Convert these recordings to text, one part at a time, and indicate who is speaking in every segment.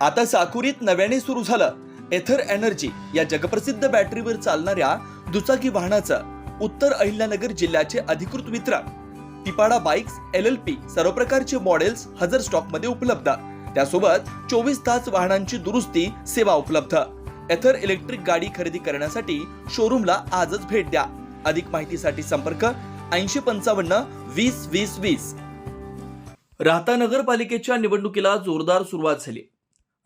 Speaker 1: आता साकुरीत नव्याने सुरू झालं एथर एनर्जी या जगप्रसिद्ध बॅटरीवर चालणाऱ्या दुचाकी वाहनाचं उत्तर अहिल्यानगर जिल्ह्याचे अधिकृत वितरण. तिपाडा बाइक्स LLP सर्व प्रकारचे मॉडेल्स हजर स्टॉक मध्ये उपलब्ध. त्यासोबत 24 तास वाहनांची दुरुस्ती सेवा उपलब्ध. एथर इलेक्ट्रिक गाडी खरेदी करण्यासाठी शोरूमला आजच भेट द्या. अधिक माहितीसाठी संपर्क 8055 20 20 20. राहता नगरपालिकेच्या निवडणुकीला जोरदार सुरुवात झाली.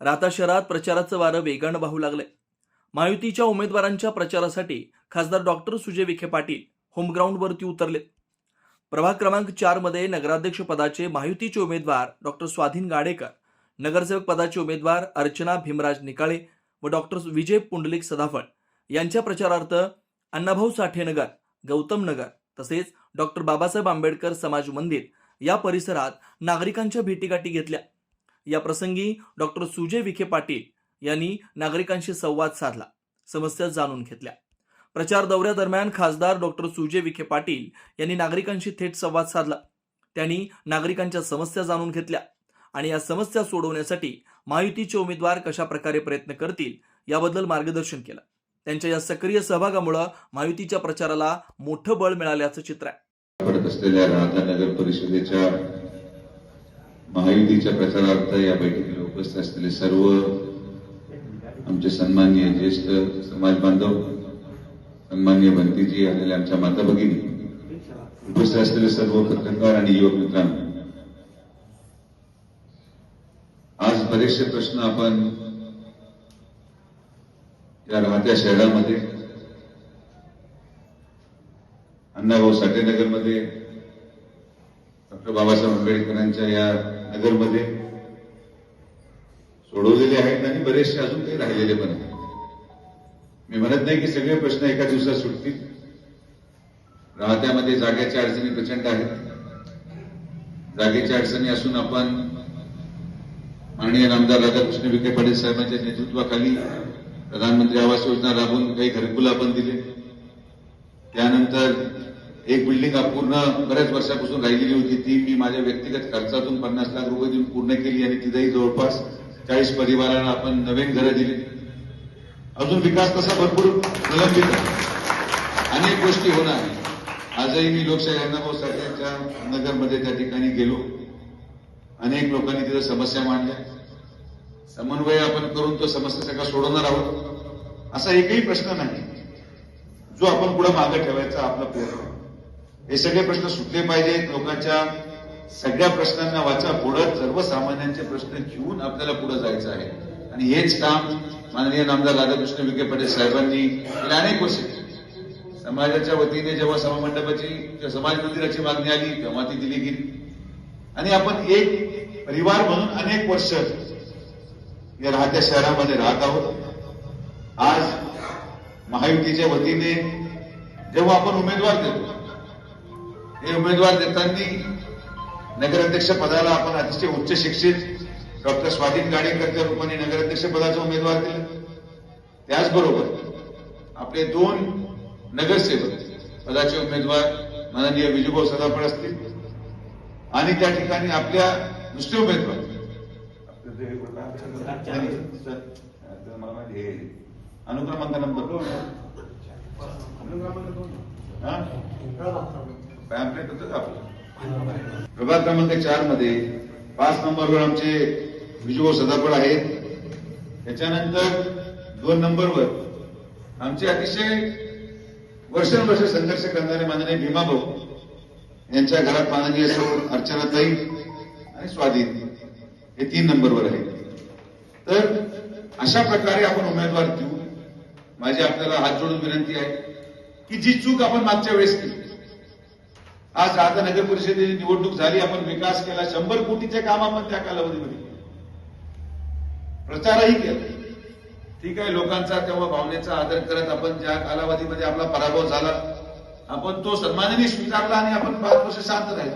Speaker 1: राहता शहरात प्रचाराचं वारं वेगानं वाहू लागलंय. महायुतीच्या उमेदवारांच्या प्रचारासाठी खासदार डॉक्टर सुजय विखे पाटील होमग्राऊंडवरती उतरले. प्रभाग क्रमांक 4 मध्ये नगराध्यक्ष पदाचे महायुतीचे उमेदवार डॉक्टर स्वाधीन गाडेकर, नगरसेवक पदाचे उमेदवार अर्चना भीमराज निकाळे व डॉक्टर विजय पुंडलिक सदाफळ यांच्या प्रचारार्थ अण्णाभाऊ साठे नगर, गौतम नगर तसेच डॉक्टर बाबासाहेब आंबेडकर समाज मंदिर या परिसरात नागरिकांच्या भेटीगाठी घेतल्या. या प्रसंगी डॉक्टर सुजय विखे पाटील यांनी नागरिकांशी संवाद साधला, समस्या जाणून घेतल्या. प्रचार दौऱ्यादरम्यान खासदार डॉक्टर सुजय विखे पाटील यांनी नागरिकांशी थेट संवाद साधला. त्यांनी नागरिकांच्या समस्या जाणून घेतल्या आणि या समस्या सोडवण्यासाठी महायुतीचे उमेदवार कशा प्रकारे प्रयत्न करतील याबद्दल मार्गदर्शन केलं. त्यांच्या या सक्रिय सहभागामुळे महायुतीच्या प्रचाराला मोठं बळ मिळाल्याचं चित्र आहे.
Speaker 2: पडत असलेल्या राहता नगर परिषदेच्या महायुतीच्या प्रचारार्थ या बैठकीला उपस्थित असलेले सर्व आमचे सन्माननीय ज्येष्ठ समाज बांधव, सन्माननीय भंतीजी, आलेले आमच्या माता भगिनी, उपस्थित असलेले सर्व पत्रकार आणि युवक मित्रांनो, आज बरेचसे प्रश्न आपण या राहत्या शहरामध्ये अण्णाभाऊ साठे नगरमध्ये, डॉक्टर बाबासाहेब आंबेडकरांच्या या नगरमध्ये सोडवलेले आहेत आणि बरेचसे अजून काही राहिलेले पण आहेत. मी म्हणत नाही की सगळे प्रश्न एका दिवसात सुटतील. राहत्यामध्ये जागेच्या अडचणी प्रचंड आहेत. जागेच्या अडचणी असून आपण माननीय नामदार राधाकृष्ण विखे पाटील साहेबांच्या नेतृत्वाखाली प्रधानमंत्री आवास योजना राबवून काही घरकुल आपण दिले. त्यानंतर एक बिल्डिंग अपूर्ण बऱ्याच वर्षापासून राहिलेली होती, ती मी माझ्या व्यक्तिगत खर्चातून 50 लाख रुपये देऊन पूर्ण केली आणि तिथेही जवळपास 40 परिवारांना आपण नवीन घरं दिली. अजून विकास तसा भरपूर प्रलंबित आहे, अनेक गोष्टी होणार. आजही मी लोकशाही अण्णाभाऊ साठेंच्या नगरमध्ये त्या ठिकाणी गेलो. अनेक लोकांनी तिथं समस्या मांडल्या. समन्वय आपण करून तो समस्या सगळा सोडवणार आहोत. असा एकही प्रश्न नाही जो आपण पुढे मागे ठेवायचा आपला प्रयत्न. हे सगळे प्रश्न सुटले पाहिजेत. लोकांच्या सगळ्या प्रश्नांना वाचा फोडत सर्वसामान्यांचे प्रश्न घेऊन आपल्याला पुढे जायचं आहे आणि हेच काम माननीय नामदार राधाकृष्ण विखे पाटील साहेबांनी गेल्या अनेक वर्ष समाजाच्या वतीने जेव्हा सभामंडपाची समाज मंदिराची मागणी आली तेव्हा ती दिली गेली आणि आपण एक परिवार म्हणून अनेक वर्ष या राहत्या शहरामध्ये राहत आहोत. आज महायुतीच्या वतीने जेव्हा आपण उमेदवार देतो, हे उमेदवार देताना नगराध्यक्ष पदाला आपण अतिशय उच्च शिक्षित डॉक्टर स्वाधीन गाडेकरच्या रूपाने नगराध्यक्ष पदाचा उमेदवार दिला. त्याचबरोबर आपले 2 नगरसेवक पदाचे उमेदवार माननीय विजयभाऊ सदाफळ असतील आणि त्या ठिकाणी आपल्या दुसरे उमेदवार अनुक्रमांक नंबर प्रभाग क्रमांक 4 मध्ये 5 नंबरवर आमचे विजयभाऊ सदाफळ आहेत. त्याच्यानंतर 2 नंबरवर आमचे अतिशय वर्षानुवर्ष संघर्ष करणारे माननीय भीमाभाऊ यांच्या घरात माननीय अर्चनाताई आणि स्वाधीन हे 3 नंबरवर आहेत. तर अशा प्रकारे आपण उमेदवार देऊ. माझी आपल्याला हात जोडून विनंती आहे की जी चूक आपण मागच्या वेळेस केली, आज राहता नगर परिषदेची निवडणूक झाली, आपण विकास केला, 100 कोटीचे काम आपण त्या कालावधीमध्ये प्रचारही केला. ठीक आहे, लोकांचा तेव्हा भावनेचा आदर करत आपण ज्या कालावधीमध्ये आपला पराभव झाला आपण तो सन्मानाने स्वीकारला आणि आपण 5 वर्ष शांत राहिलो.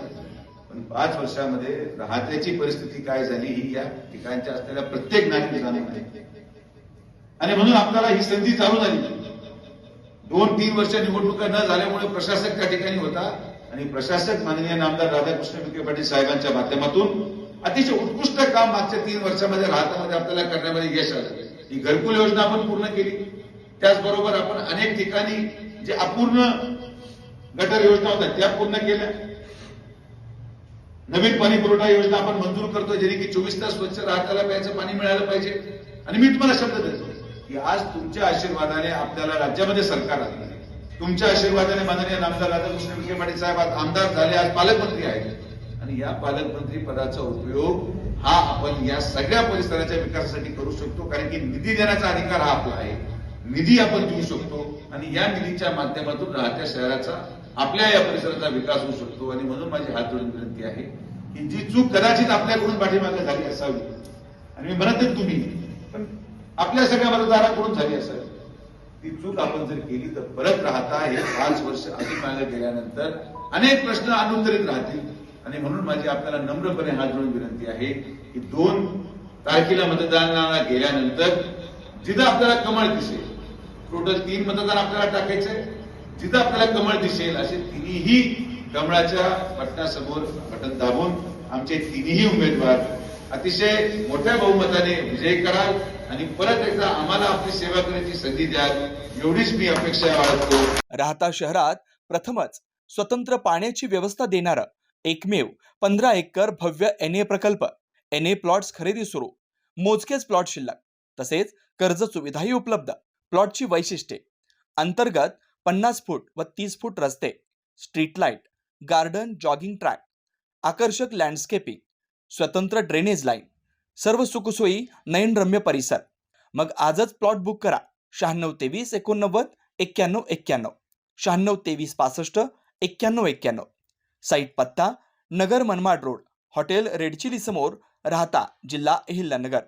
Speaker 2: पण 5 वर्षामध्ये राहत्याची परिस्थिती काय झाली ही या ठिकाणच्या असलेल्या प्रत्येक नागरिक जाणून आहे आणि म्हणून आपल्याला ही संधी चालू झाली. 2-3 वर्ष निवडणुका न झाल्यामुळे प्रशासक त्या ठिकाणी होता आणि प्रशासक माननीय नामदार राधाकृष्ण विखे पाटील साहेबांच्या माध्यमातून अतिशय उत्कृष्ट काम मागच्या 3 वर्षामध्ये राहतामध्ये आपल्याला करण्यामध्ये यश आलं. ही घरकुल योजना आपण पूर्ण केली. त्याचबरोबर आपण अनेक ठिकाणी जे अपूर्ण गटर योजना होत्या त्या पूर्ण केल्या. नवीन पाणी पुरवठा योजना आपण मंजूर करतो, जेणे की 24 तास स्वच्छ राहताला प्यायचं पाणी मिळालं पाहिजे. आणि मी तुम्हाला शब्द देतो की आज तुमच्या आशीर्वादाने आपल्याला राज्यामध्ये सरकार आलं. तुमच्या आशीर्वादाने माननीय नामदार राधाकृष्ण विखे पाटील साहेब आज आमदार झाले, आज पालकमंत्री आहेत. आणि या पालकमंत्री पदाचा उपयोग हा आपण या सगळ्या परिसराच्या विकासासाठी करू शकतो. कारण की निधी देण्याचा अधिकार हा आपला आहे. निधी आपण देऊ शकतो आणि या निधीच्या माध्यमातून राहत्या शहराचा आपल्या या परिसराचा विकास होऊ शकतो. आणि म्हणून माझी हात जोडून विनंती आहे की जी चूक कदाचित आपल्याकडून पाठीमागे झाली असावी, आणि मी म्हणत नाही तुम्ही, पण आपल्या सगळ्या मतदाराकडून झाली असावी, ती चूक आपण जर केली तर परत राहता हे 5 वर्ष अधिक मागे गेल्यानंतर अनेक प्रश्न अनुत्तरित राहतील. आणि म्हणून माझी आपल्याला नम्रपणे हात जोडून विनंती आहे की 2 तारखेला मतदानाला गेल्यानंतर जिथं आपल्याला कमळ दिसेल, टोटल 3 मतदान आपल्याला टाकायचंय, जिथं आपल्याला कमळ दिसेल असे तिन्ही कमळाच्या बटनासमोर बटन दाबून आमचे तिन्ही उमेदवार अतिशय मोठ्या बहुमताने विजयी कराल आणि परत एकदा आम्हाला आपली सेवा करण्याची संधी द्याल, एवढीच मी अपेक्षा बाळगतो.
Speaker 1: राहता शहरात प्रथमच स्वतंत्र पाण्याची व्यवस्था देणारं एकमेव 15 एकर भव्य NA प्रकल्प. NA प्लॉट्स खरेदी सुरू, मोजकेच प्लॉट शिल्लक, तसेच कर्ज सुविधाही उपलब्ध. प्लॉटची वैशिष्ट्ये: अंतर्गत 50 फूट व 30 फूट रस्ते, street light, garden, jogging track, आकर्षक लँडस्केपिंग, स्वतंत्र ड्रेनेज लाईन, सर्व सुखसोयी, नयनरम्य परिसर. मग आजच प्लॉट बुक करा. 96 23 89 91 91, 96 23 65 91 91. साईट पत्ता: Nagar Manmad road, hotel red chilli समोर, राहता, जिल्हा अहिल्यानगर.